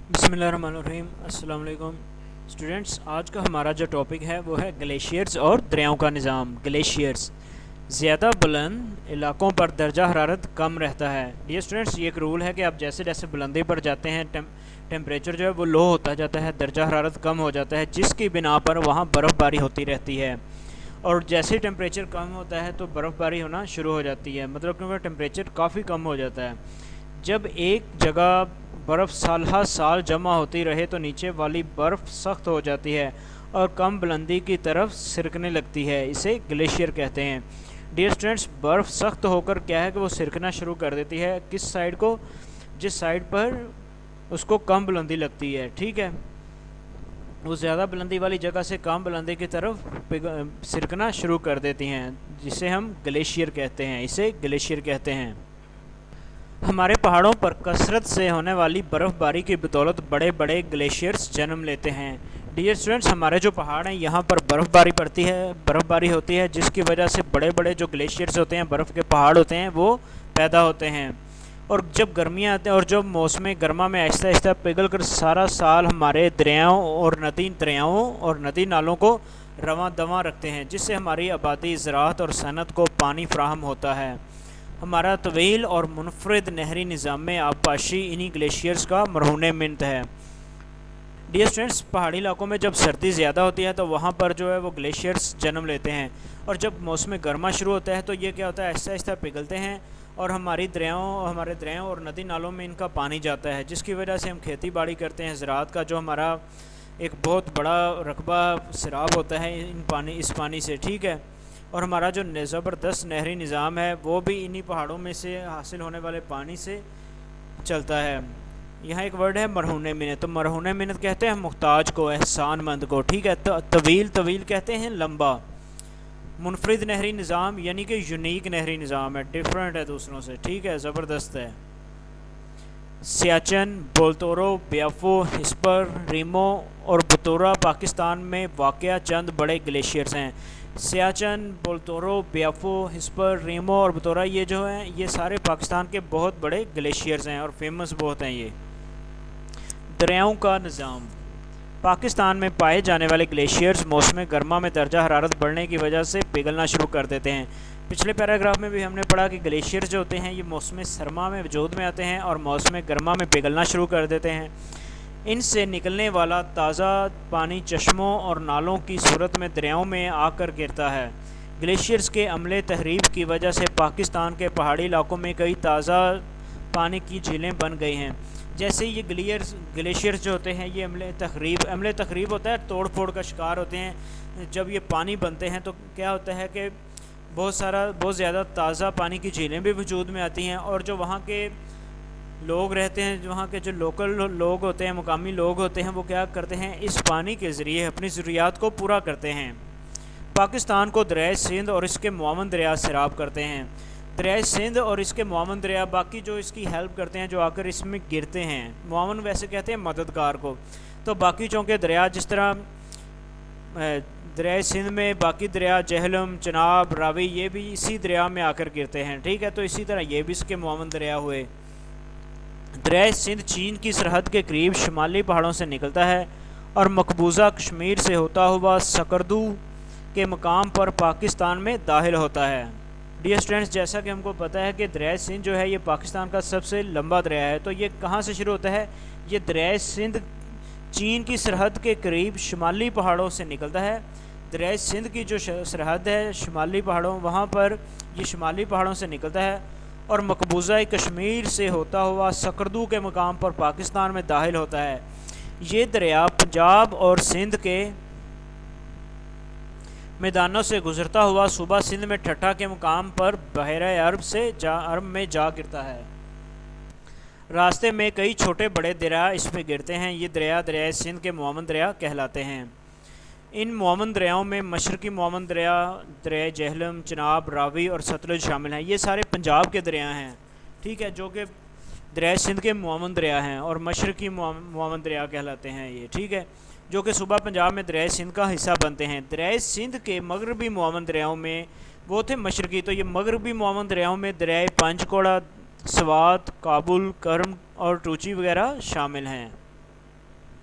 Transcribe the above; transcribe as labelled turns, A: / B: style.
A: بسم اللہ الرحمن الرحیم۔ السلام علیکم اسٹوڈنٹس، آج کا ہمارا جو ٹاپک ہے وہ ہے گلیشیئرز اور دریاؤں کا نظام۔ گلیشیئرز زیادہ بلند علاقوں پر درجہ حرارت کم رہتا ہے۔ ڈیئر اسٹوڈنٹس، یہ ایک رول ہے کہ آپ جیسے جیسے بلندی پر جاتے ہیں ٹیمپریچر جو ہے وہ لو ہوتا جاتا ہے، درجہ حرارت کم ہو جاتا ہے، جس کی بنا پر وہاں برف باری ہوتی رہتی ہے، اور جیسے ہی ٹیمپریچر کم ہوتا ہے تو برف باری ہونا شروع ہو جاتی ہے، مطلب کیونکہ ٹیمپریچر کافی کم ہو جاتا ہے۔ جب ایک جگہ برف سالہ سال جمع ہوتی رہے تو نیچے والی برف سخت ہو جاتی ہے اور کم بلندی کی طرف سرکنے لگتی ہے، اسے گلیشیئر کہتے ہیں۔ ڈیئر اسٹوڈنٹس، برف سخت ہو کر کیا ہے کہ وہ سرکنا شروع کر دیتی ہے، کس سائڈ کو؟ جس سائڈ پر اس کو کم بلندی لگتی ہے، ٹھیک ہے، وہ زیادہ بلندی والی جگہ سے کم بلندی کی طرف سرکنا شروع کر دیتی ہیں، جسے ہم گلیشیئر کہتے ہیں، اسے گلیشیئر کہتے ہیں۔ ہمارے پہاڑوں پر کثرت سے ہونے والی برف باری کی بدولت بڑے بڑے گلیشیئرز جنم لیتے ہیں۔ ڈیئر اسٹوڈنٹس، ہمارے جو پہاڑ ہیں یہاں پر برف باری ہوتی ہے، جس کی وجہ سے بڑے بڑے جو گلیشیئرز ہوتے ہیں، برف کے پہاڑ ہوتے ہیں، وہ پیدا ہوتے ہیں، اور جب گرمیاں آتے ہیں اور جب موسم گرما میں آہستہ آہستہ پگھل کر سارا سال ہمارے دریاؤں اور ندی نالوں کو رواں دواں رکھتے ہیں، جس سے ہماری آبادی، زراعت اور صنعت کو پانی فراہم ہوتا ہے۔ ہمارا طویل اور منفرد نہری نظام میں آبپاشی انہی گلیشیئرز کا مرہون منت ہے۔ ڈیئر اسٹوڈنٹس، پہاڑی علاقوں میں جب سردی زیادہ ہوتی ہے تو وہاں پر جو ہے وہ گلیشیئرز جنم لیتے ہیں، اور جب موسم گرما شروع ہوتا ہے تو یہ کیا ہوتا ہے، آہستہ آہستہ پگھلتے ہیں، اور ہمارے دریاؤں اور ندی نالوں میں ان کا پانی جاتا ہے، جس کی وجہ سے ہم کھیتی باڑی کرتے ہیں۔ زراعت کا جو ہمارا ایک بہت بڑا رقبہ سیراب ہوتا ہے اس پانی سے، ٹھیک ہے، اور ہمارا جو زبردست نہری نظام ہے وہ بھی انہی پہاڑوں میں سے حاصل ہونے والے پانی سے چلتا ہے۔ یہاں ایک ورڈ ہے مرہون منت، تو مرہون منت کہتے ہیں محتاج کو، احسان مند کو، ٹھیک ہے، طویل کہتے ہیں لمبا۔ منفرد نہری نظام یعنی کہ یونیک نہری نظام ہے، ڈیفرنٹ ہے دوسروں سے، ٹھیک ہے، زبردست ہے۔ سیاچن، بولتورو، بیافو، ہسپر، ریمو اور بتورا پاکستان میں واقع چند بڑے گلیشیئرز ہیں۔ سیاچن، بولتورو، بیافو، ہسپر، ریمو اور بتورا، یہ جو ہیں یہ سارے پاکستان کے بہت بڑے گلیشیئرز ہیں اور فیمس بہت ہیں۔ یہ دریاؤں کا نظام، پاکستان میں پائے جانے والے گلیشیئرز موسم گرما میں درجہ حرارت بڑھنے کی وجہ سے پگھلنا شروع کر دیتے ہیں۔ پچھلے پیراگراف میں بھی ہم نے پڑھا کہ گلیشیئرز جو ہوتے ہیں یہ موسم سرما میں وجود میں آتے ہیں اور موسم گرما میں پگھلنا شروع کر دیتے ہیں۔ ان سے نکلنے والا تازہ پانی چشموں اور نالوں کی صورت میں دریاؤں میں آ کر گرتا ہے۔ گلیشیئرز کے عمل تخریب کی وجہ سے پاکستان کے پہاڑی علاقوں میں کئی تازہ پانی کی جھیلیں بن گئی ہیں۔ جیسے یہ گلیشیئرز جو ہوتے ہیں یہ عمل تخریب ہوتا ہے، توڑ پھوڑ کا شکار ہوتے ہیں۔ جب یہ پانی بنتے ہیں تو کیا ہوتا ہے کہ بہت زیادہ تازہ پانی کی جھیلیں بھی وجود میں آتی ہیں، اور جو وہاں کے لوگ رہتے ہیں، وہاں کے جو لوکل لوگ ہوتے ہیں، مقامی لوگ ہوتے ہیں، وہ کیا کرتے ہیں، اس پانی کے ذریعے اپنی ضروریات کو پورا کرتے ہیں۔ پاکستان کو دریائے سندھ اور اس کے معاون دریا سیراب کرتے ہیں۔ دریائے سندھ اور اس کے معاون دریا باقی جو اس کی ہیلپ کرتے ہیں، جو آ کر اس میں گرتے ہیں، معاون ویسے کہتے ہیں مددگار کو، تو باقی چونکہ دریا جس طرح دریائے سندھ میں باقی دریا جہلم، چناب، راوی، یہ بھی اسی دریا میں آ کر گرتے ہیں، ٹھیک ہے، تو اسی طرح یہ بھی اس کے معاون دریا ہوئے۔ دریائے سندھ چین کی سرحد کے قریب شمالی پہاڑوں سے نکلتا ہے اور مقبوضہ کشمیر سے ہوتا ہوا سکردو کے مقام پر پاکستان میں داخل ہوتا ہے۔ ڈیئر اسٹوڈنٹس، جیسا کہ ہم کو پتہ ہے کہ دریائے سندھ جو ہے یہ پاکستان کا سب سے لمبا دریا ہے، تو یہ کہاں سے شروع ہوتا ہے؟ یہ دریائے سندھ چین کی سرحد کے قریب شمالی پہاڑوں سے نکلتا ہے۔ دریائے سندھ کی جو سرحد ہے شمالی پہاڑوں، وہاں پر یہ شمالی پہاڑوں سے نکلتا ہے اور مقبوضہ کشمیر سے ہوتا ہوا سکردو کے مقام پر پاکستان میں داخل ہوتا ہے۔ یہ دریا پنجاب اور سندھ کے میدانوں سے گزرتا ہوا صوبہ سندھ میں ٹھٹھہ کے مقام پر بحیرہ عرب میں جا گرتا ہے۔ راستے میں کئی چھوٹے بڑے دریا اس پہ گرتے ہیں۔ یہ دریائے سندھ کے معاون دریا کہلاتے ہیں۔ ان معاون دریاؤں میں مشرقی معاون دریا دریائے جہلم، چناب، راوی اور ستلج شامل ہیں۔ یہ سارے پنجاب کے دریا ہیں، ٹھیک ہے، جو کہ دریائے سندھ کے معاون دریا ہیں اور مشرقی معاون دریا کہلاتے ہیں یہ، ٹھیک ہے، جو کہ صوبہ پنجاب میں دریائے سندھ کا حصہ بنتے ہیں۔ دریائے سندھ کے مغربی معاون دریاؤں میں وہ تھے مشرقی، تو یہ مغربی معاون دریاؤں میں دریائے پنچ کوڑا، سوات، کابل، کرم اور ٹوچی وغیرہ شامل ہیں۔